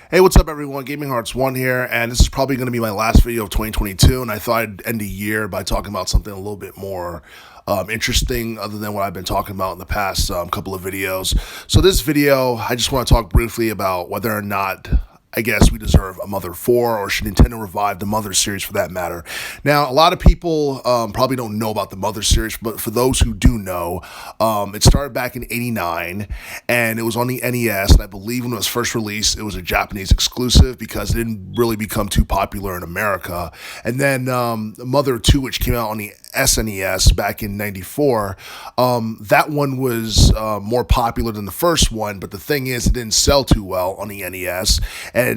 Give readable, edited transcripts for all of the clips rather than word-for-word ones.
Hey, what's up, everyone? Gaming Hearts 1 here, and this is probably going to be my last video of 2022, and I thought I'd end the year by talking about something a little bit more interesting other than what I've been talking about in the past couple of videos. So this video, I just want to talk briefly about whether or not I guess we deserve a Mother 4, or should Nintendo revive the Mother series for that matter. Now, a lot of people probably don't know about the Mother series, but for those who do know, it started back in '89, and it was on the NES, and I believe when it was first released, it was a Japanese exclusive because it didn't really become too popular in America. And then Mother 2, which came out on the SNES back in '94, that one was more popular than the first one, but the thing is, it didn't sell too well on the NES, and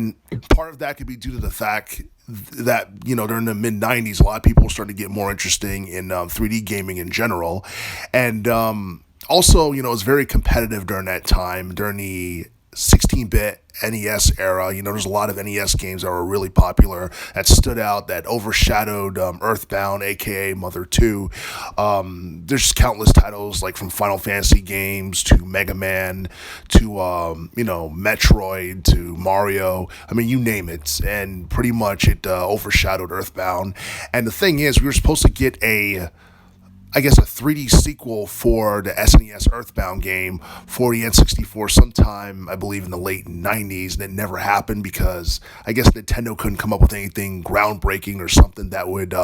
part of that could be due to the fact that, during the mid 90s, a lot of people were starting to get more interesting in 3D gaming in general. And also, it was very competitive during that time, during the 16-bit NES era. There's a lot of NES games that were really popular, that stood out, that overshadowed Earthbound, aka Mother 2. There's countless titles, like from Final Fantasy games to Mega Man to Metroid to Mario. I mean, you name it, and pretty much it overshadowed Earthbound. And the thing is, we were supposed to get a 3D sequel for the SNES Earthbound game for the N64 sometime, I believe, in the late 90s, and it never happened because I guess Nintendo couldn't come up with anything groundbreaking or something that would,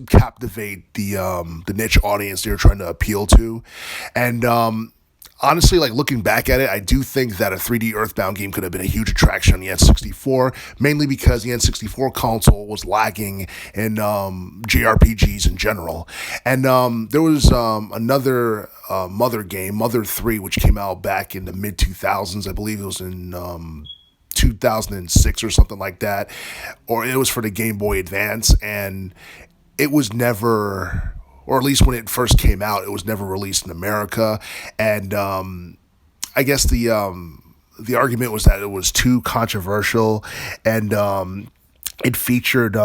captivate the niche audience they were trying to appeal to. And honestly, looking back at it, I do think that a 3D Earthbound game could have been a huge attraction on the N64, mainly because the N64 console was lacking in JRPGs in general. And there was another Mother game, Mother 3, which came out back in the mid 2000s. I believe it was in 2006 or something like that, or it was for the Game Boy Advance, and it was never, or at least when it first came out, it was never released in America. And I guess the argument was that it was too controversial, and it featured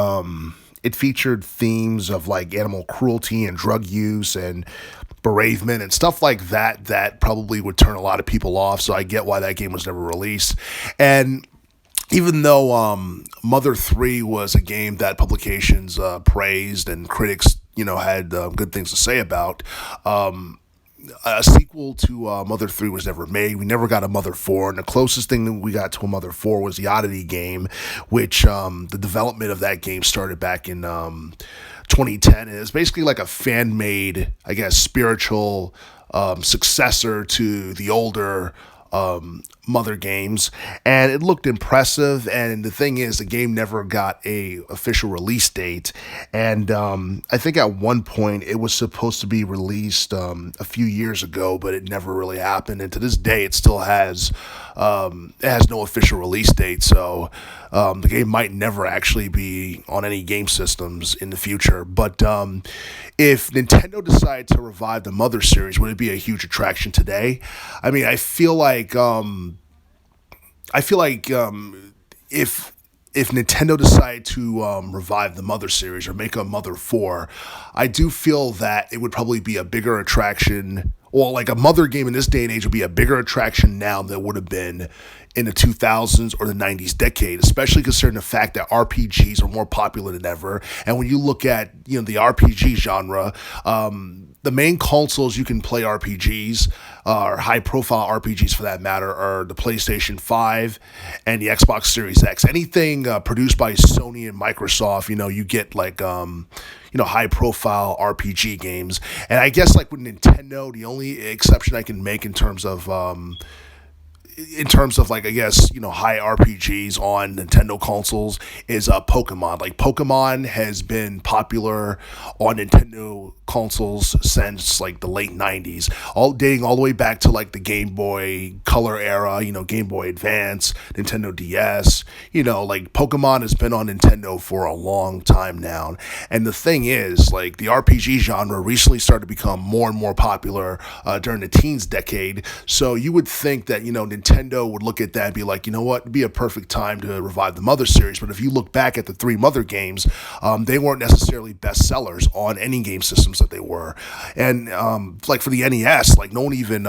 themes of like animal cruelty and drug use and bereavement and stuff like that probably would turn a lot of people off. So I get why that game was never released. And even though Mother 3 was a game that publications praised and critics, had good things to say about, a sequel to Mother 3 was never made. We never got a Mother 4, and the closest thing that we got to a Mother 4 was the Oddity game, which the development of that game started back in 2010. And it's basically like a fan-made, spiritual successor to the older Mother games, and it looked impressive. And the thing is, the game never got a official release date, and I think at one point it was supposed to be released a few years ago, but it never really happened. And to this day, it still has no official release date. So the game might never actually be on any game systems in the future. But if Nintendo decided to revive the Mother series, would it be a huge attraction today? I mean, I feel like if Nintendo decided to revive the Mother series or make a Mother 4, I do feel that it would probably be a bigger attraction. Well, like a Mother game in this day and age would be a bigger attraction now than it would have been in the 2000s or the 90s decade, especially considering the fact that RPGs are more popular than ever. And when you look at, the RPG genre, the main consoles you can play RPGs, or high-profile RPGs for that matter, are the PlayStation 5 and the Xbox Series X. Anything produced by Sony and Microsoft, you get high-profile RPG games. And I guess with Nintendo, the only exception I can make in terms of high RPGs on Nintendo consoles is Pokemon. Like, Pokemon has been popular on Nintendo consoles since the late 90s, dating all the way back to the Game Boy Color era, Game Boy Advance, Nintendo DS. Pokemon has been on Nintendo for a long time now. And the thing is, the RPG genre recently started to become more and more popular during the teens decade. So you would think that, Nintendo Nintendo would look at that and be like, you know what, it'd be a perfect time to revive the Mother series. But if you look back at the three Mother games, they weren't necessarily bestsellers on any game systems that they were. And like for the NES, like no one even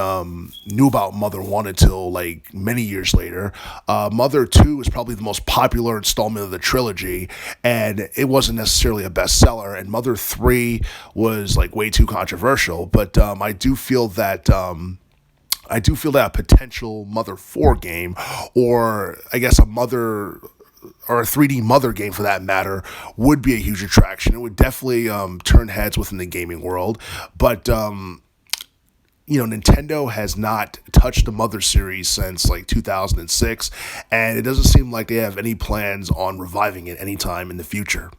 knew about Mother 1 until like many years later. Mother 2 is probably the most popular installment of the trilogy, and it wasn't necessarily a bestseller. And Mother 3 was like way too controversial. But I do feel that a potential Mother 4 game, or I guess a Mother or a 3D Mother game for that matter, would be a huge attraction. It would definitely turn heads within the gaming world. But Nintendo has not touched the Mother series since like 2006, and it doesn't seem like they have any plans on reviving it anytime in the future.